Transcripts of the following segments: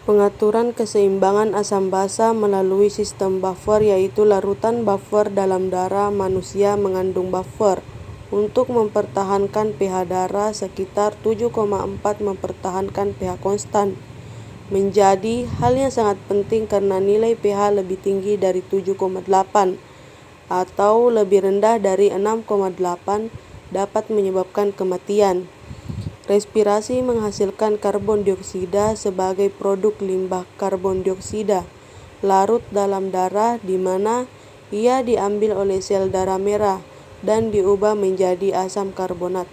Pengaturan keseimbangan asam basa melalui sistem buffer, yaitu larutan buffer dalam darah manusia mengandung buffer untuk mempertahankan pH darah sekitar 7,4 mempertahankan pH konstan. Menjadi hal yang sangat penting karena nilai pH lebih tinggi dari 7,8 atau lebih rendah dari 6,8 dapat menyebabkan kematian. Respirasi menghasilkan karbon dioksida sebagai produk limbah karbon dioksida larut dalam darah, di mana ia diambil oleh sel darah merah dan diubah menjadi asam karbonat.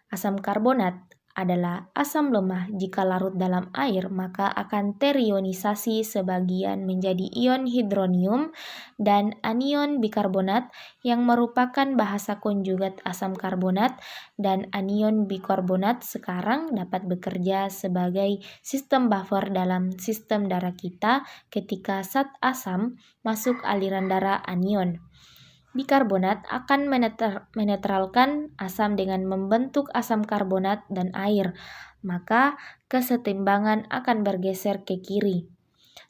Asam karbonat adalah asam lemah. Jika larut dalam air, maka akan terionisasi sebagian menjadi ion hidronium dan anion bikarbonat yang merupakan bahasa konjugat asam karbonat, dan anion bikarbonat sekarang dapat bekerja sebagai sistem buffer dalam sistem darah kita ketika zat asam masuk aliran darah anion. Bikarbonat akan menetralkan asam dengan membentuk asam karbonat dan air, maka kesetimbangan akan bergeser ke kiri.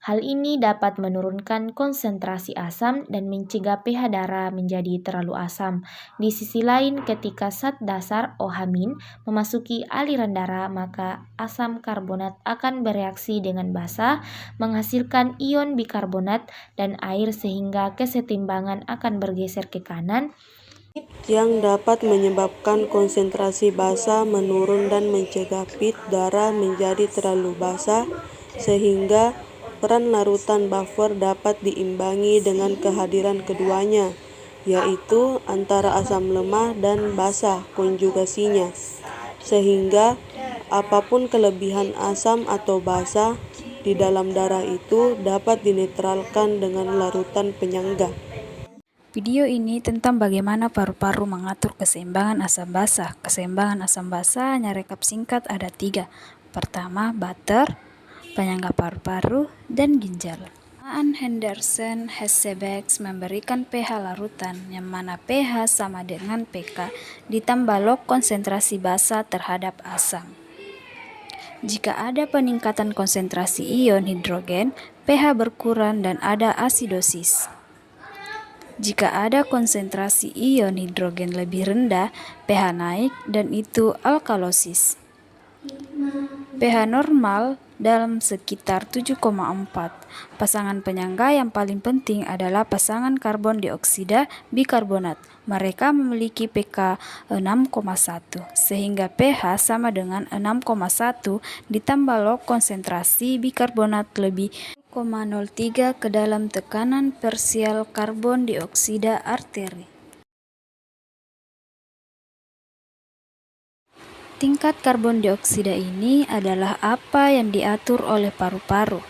Hal ini dapat menurunkan konsentrasi asam dan mencegah pH darah menjadi terlalu asam. Di sisi lain, ketika zat dasar OH- memasuki aliran darah, maka asam karbonat akan bereaksi dengan basa, menghasilkan ion bikarbonat dan air sehingga kesetimbangan akan bergeser ke kanan, yang dapat menyebabkan konsentrasi basa menurun dan mencegah pH darah menjadi terlalu basa, sehingga peran larutan buffer dapat diimbangi dengan kehadiran keduanya, yaitu antara asam lemah dan basa konjugasinya, sehingga apapun kelebihan asam atau basa di dalam darah itu dapat dinetralkan dengan larutan penyangga. Video ini tentang bagaimana paru-paru mengatur keseimbangan asam basa. Keseimbangan asam basa hanya rekap singkat ada 3. Pertama, butter, penyangga paru-paru, dan ginjal. Pensamaan Henderson-Hessebeck memberikan pH larutan, yang mana pH sama dengan pK ditambah log konsentrasi basa terhadap asam. Jika ada peningkatan konsentrasi ion hidrogen, pH berkurang dan ada asidosis. Jika ada konsentrasi ion hidrogen lebih rendah, pH naik dan itu alkalosis. pH normal dalam sekitar 7,4. Pasangan penyangga yang paling penting adalah pasangan karbon dioksida bikarbonat. Mereka memiliki pK 6,1, sehingga pH sama dengan 6,1 ditambah log konsentrasi bikarbonat lebih 0,03 ke dalam tekanan parsial karbon dioksida arteri. Tingkat karbon dioksida ini adalah apa yang diatur oleh paru-paru,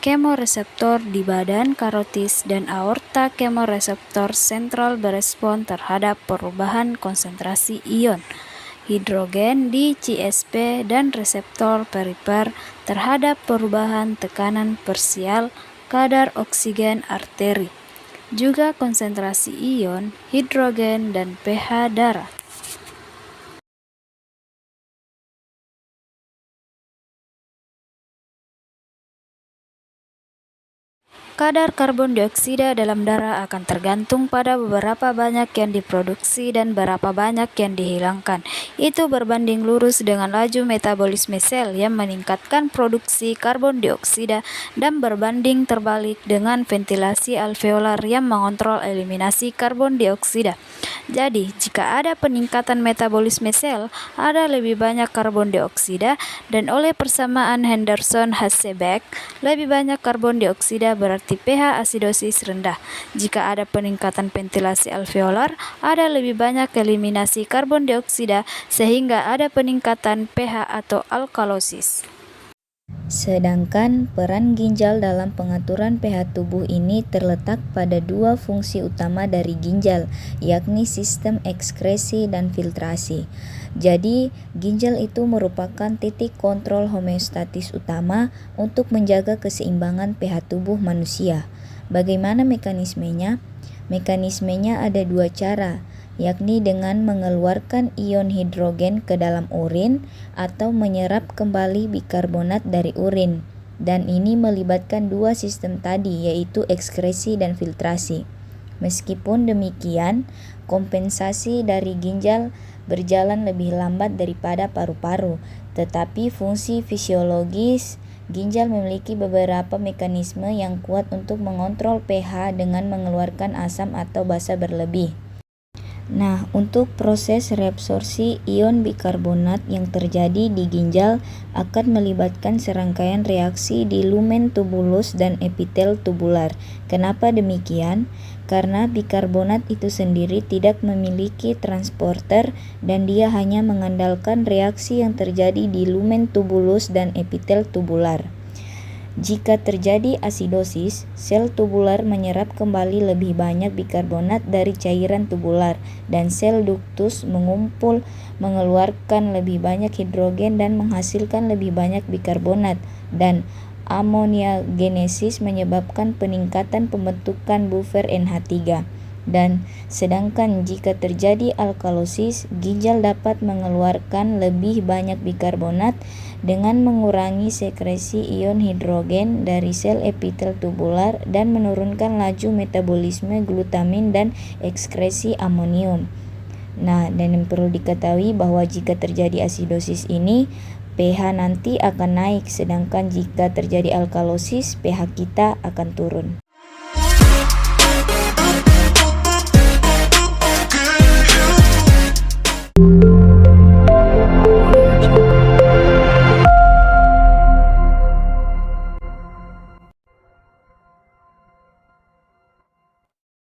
kemoreseptor di badan karotis, dan aorta. Kemoreseptor sentral berespon terhadap perubahan konsentrasi ion hidrogen di CSP, dan reseptor perifer terhadap perubahan tekanan parsial kadar oksigen arteri, juga konsentrasi ion hidrogen dan pH darah. Kadar karbon dioksida dalam darah akan tergantung pada beberapa banyak yang diproduksi dan berapa banyak yang dihilangkan. Itu berbanding lurus dengan laju metabolisme sel yang meningkatkan produksi karbon dioksida, dan berbanding terbalik dengan ventilasi alveolar yang mengontrol eliminasi karbon dioksida. Jadi, jika ada peningkatan metabolisme sel, ada lebih banyak karbon dioksida, dan oleh persamaan Henderson-Hessebeck, lebih banyak karbon dioksida berarti pH asidosis rendah. Jika ada peningkatan ventilasi alveolar, ada lebih banyak eliminasi karbon dioksida, sehingga ada peningkatan pH atau alkalosis. Sedangkan peran ginjal dalam pengaturan pH tubuh ini terletak pada 2 fungsi utama dari ginjal, yakni sistem ekskresi dan filtrasi. Jadi, ginjal itu merupakan titik kontrol homeostatis utama untuk menjaga keseimbangan pH tubuh manusia. Bagaimana mekanismenya? Mekanismenya ada 2 cara. yakni dengan mengeluarkan ion hidrogen ke dalam urin atau menyerap kembali bikarbonat dari urin. Dan ini melibatkan dua sistem tadi, yaitu ekskresi dan filtrasi. Meskipun demikian, kompensasi dari ginjal berjalan lebih lambat daripada paru-paru, tetapi fungsi fisiologis ginjal memiliki beberapa mekanisme yang kuat untuk mengontrol pH dengan mengeluarkan asam atau basa berlebih. Nah, untuk proses reabsorpsi ion bikarbonat yang terjadi di ginjal akan melibatkan serangkaian reaksi di lumen tubulus dan epitel tubular. Kenapa demikian? Karena bikarbonat itu sendiri tidak memiliki transporter dan dia hanya mengandalkan reaksi yang terjadi di lumen tubulus dan epitel tubular. Jika terjadi asidosis, sel tubular menyerap kembali lebih banyak bikarbonat dari cairan tubular, dan sel duktus mengumpul mengeluarkan lebih banyak hidrogen dan menghasilkan lebih banyak bikarbonat, dan amoniagenesis menyebabkan peningkatan pembentukan buffer NH3. Dan sedangkan jika terjadi alkalosis, ginjal dapat mengeluarkan lebih banyak bikarbonat dengan mengurangi sekresi ion hidrogen dari sel epitel tubular dan menurunkan laju metabolisme glutamin dan ekskresi amonium. Nah, dan yang perlu diketahui bahwa jika terjadi asidosis ini, pH nanti akan naik, sedangkan jika terjadi alkalosis, pH kita akan turun.